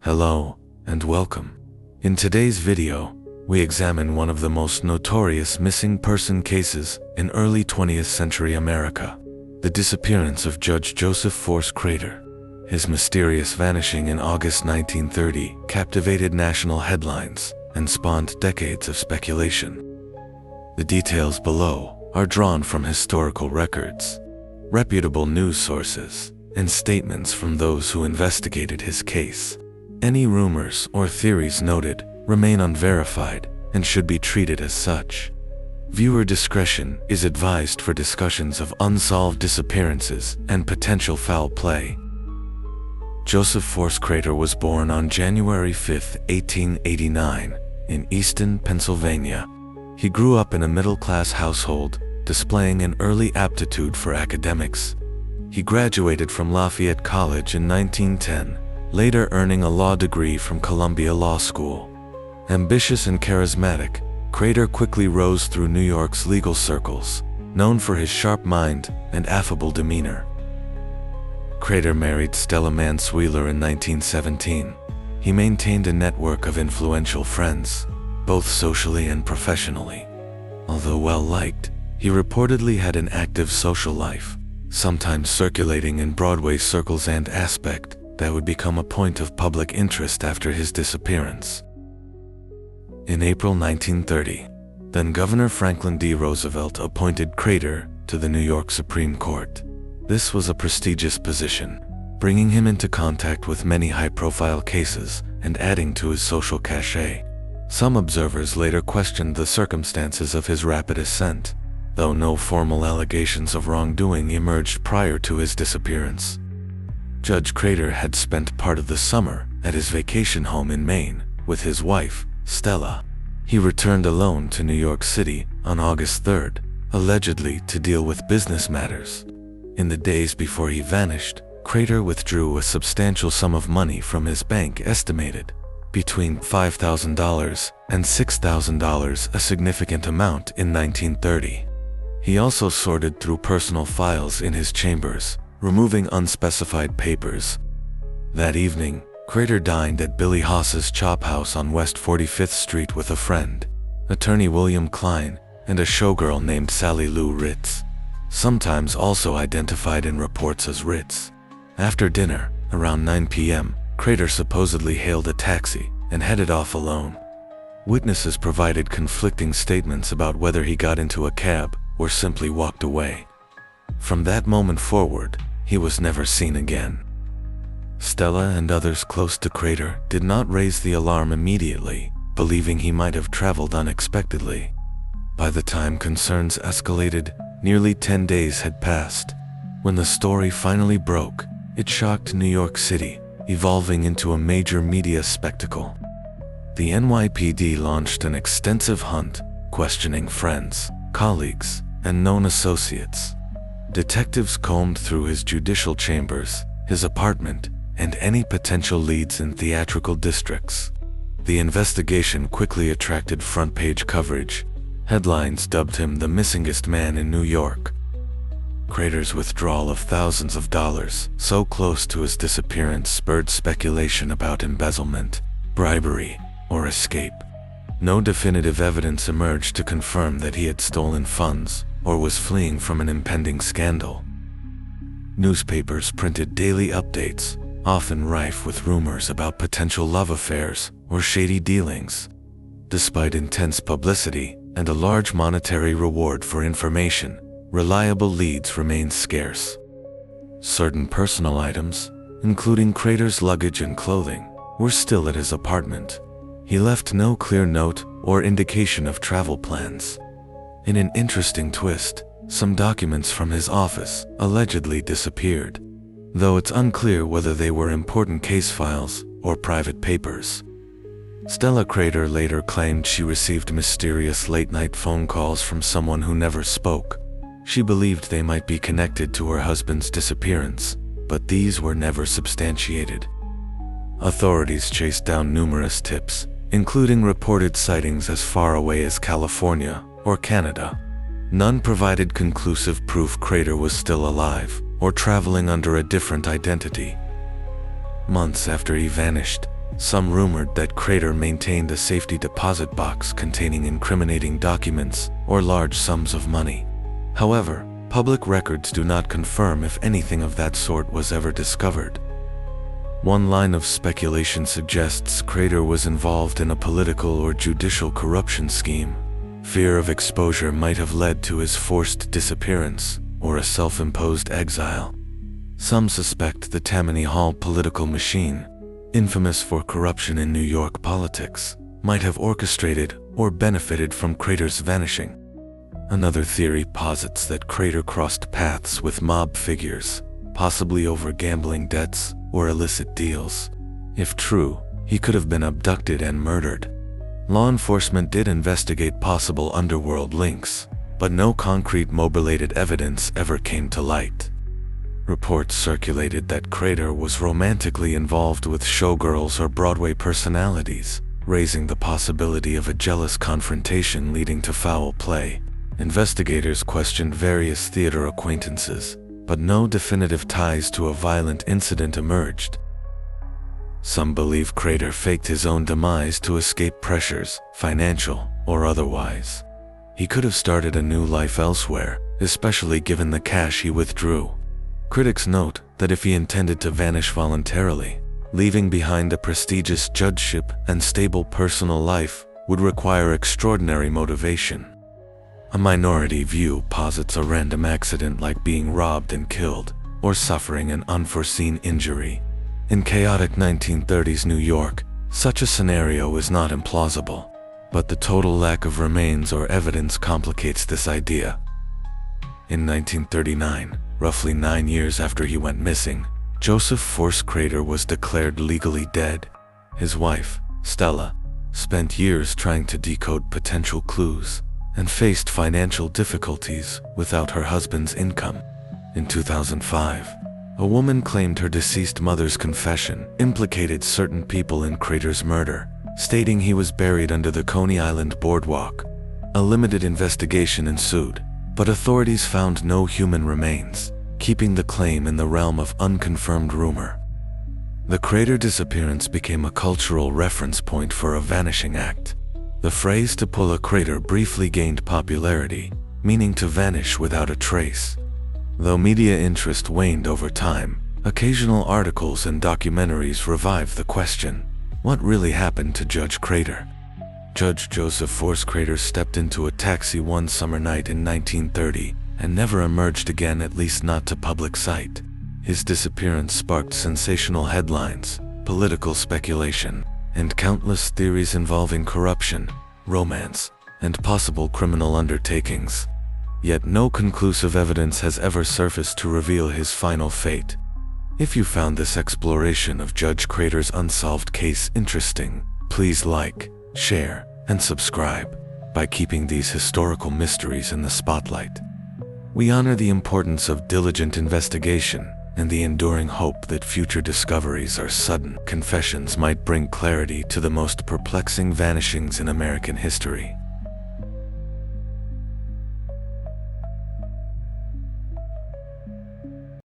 Hello, and welcome. In today's video, we examine one of the most notorious missing person cases in early 20th century America, the disappearance of Judge Joseph Force Crater. His mysterious vanishing in August 1930 captivated national headlines and spawned decades of speculation. The details below are drawn from historical records, reputable news sources, and statements from those who investigated his case. Any rumors or theories noted remain unverified and should be treated as such. Viewer discretion is advised for discussions of unsolved disappearances and potential foul play. Joseph Force Crater was born on January 5, 1889, in Easton, Pennsylvania. He grew up in a middle-class household, displaying an early aptitude for academics. He graduated from Lafayette College in 1910, later earning a law degree from Columbia Law School. Ambitious and charismatic, Crater quickly rose through New York's legal circles, known for his sharp mind and affable demeanor. Crater married Stella Mansweiler in 1917. He maintained a network of influential friends, both socially and professionally. Although well-liked, he reportedly had an active social life, sometimes circulating in Broadway circles and aspect that would become a point of public interest after his disappearance. In April 1930, then-Governor Franklin D. Roosevelt appointed Crater to the New York Supreme Court. This was a prestigious position, bringing him into contact with many high-profile cases and adding to his social cachet. Some observers later questioned the circumstances of his rapid ascent, though no formal allegations of wrongdoing emerged prior to his disappearance. Judge Crater had spent part of the summer at his vacation home in Maine with his wife, Stella. He returned alone to New York City on August 3rd, allegedly to deal with business matters. In the days before he vanished, Crater withdrew a substantial sum of money from his bank, estimated between $5,000 and $6,000, a significant amount in 1930. He also sorted through personal files in his chambers, removing unspecified papers. That evening, Crater dined at Billy Haas's Chop House on West 45th Street with a friend, attorney William Klein, and a showgirl named Sally Lou Ritz, sometimes also identified in reports as Ritz. After dinner, around 9 p.m., Crater supposedly hailed a taxi and headed off alone. Witnesses provided conflicting statements about whether he got into a cab or simply walked away. From that moment forward, he was never seen again. Stella and others close to Crater did not raise the alarm immediately, believing he might have traveled unexpectedly. By the time concerns escalated, nearly 10 days had passed. When the story finally broke, it shocked New York City, evolving into a major media spectacle. The NYPD launched an extensive hunt, questioning friends, colleagues, and known associates. Detectives combed through his judicial chambers, his apartment, and any potential leads in theatrical districts. The investigation quickly attracted front-page coverage. Headlines dubbed him the missingest man in New York. Crater's withdrawal of thousands of dollars so close to his disappearance spurred speculation about embezzlement, bribery, or escape. No definitive evidence emerged to confirm that he had stolen funds or was fleeing from an impending scandal. Newspapers printed daily updates, often rife with rumors about potential love affairs or shady dealings. Despite intense publicity and a large monetary reward for information, reliable leads remained scarce. Certain personal items, including Crater's luggage and clothing, were still at his apartment. He left no clear note or indication of travel plans. In an interesting twist, some documents from his office allegedly disappeared, though it's unclear whether they were important case files or private papers. Stella Crater later claimed she received mysterious late-night phone calls from someone who never spoke. She believed they might be connected to her husband's disappearance, but these were never substantiated. Authorities chased down numerous tips, including reported sightings as far away as California or Canada. None provided conclusive proof Crater was still alive or traveling under a different identity. Months after he vanished, Some rumored that Crater maintained a safety deposit box containing incriminating documents or large sums of money. However, public records do not confirm if anything of that sort was ever discovered. One line of speculation suggests Crater was involved in a political or judicial corruption scheme. Fear of exposure might have led to his forced disappearance or a self-imposed exile. Some suspect the Tammany Hall political machine, infamous for corruption in New York politics, might have orchestrated or benefited from Crater's vanishing. Another theory posits that Crater crossed paths with mob figures, possibly over gambling debts or illicit deals. If true, he could have been abducted and murdered. Law enforcement did investigate possible underworld links, but no concrete mobilated evidence ever came to light. Reports circulated that Crater was romantically involved with showgirls or Broadway personalities, raising the possibility of a jealous confrontation leading to foul play. Investigators questioned various theater acquaintances, but no definitive ties to a violent incident emerged. Some believe Crater faked his own demise to escape pressures, financial or otherwise. He could have started a new life elsewhere, especially given the cash he withdrew. Critics note that if he intended to vanish voluntarily, leaving behind a prestigious judgeship and stable personal life would require extraordinary motivation. A minority view posits a random accident like being robbed and killed, or suffering an unforeseen injury. In chaotic 1930s New York, such a scenario is not implausible, but the total lack of remains or evidence complicates this idea. In 1939, roughly 9 years after he went missing, Joseph Force Crater was declared legally dead. His wife, Stella, spent years trying to decode potential clues and faced financial difficulties without her husband's income. In 2005, a woman claimed her deceased mother's confession implicated certain people in Crater's murder, stating he was buried under the Coney Island boardwalk. A limited investigation ensued, but authorities found no human remains, keeping the claim in the realm of unconfirmed rumor. The Crater disappearance became a cultural reference point for a vanishing act. The phrase "to pull a crater" briefly gained popularity, meaning to vanish without a trace. Though media interest waned over time, occasional articles and documentaries revived the question, what really happened to Judge Crater? Judge Joseph Force Crater stepped into a taxi one summer night in 1930 and never emerged again, at least not to public sight. His disappearance sparked sensational headlines, political speculation, and countless theories involving corruption, romance, and possible criminal undertakings. Yet no conclusive evidence has ever surfaced to reveal his final fate. If you found this exploration of Judge Crater's unsolved case interesting, please like, share, and subscribe. By keeping these historical mysteries in the spotlight, we honor the importance of diligent investigation and the enduring hope that future discoveries or sudden confessions might bring clarity to the most perplexing vanishings in American history.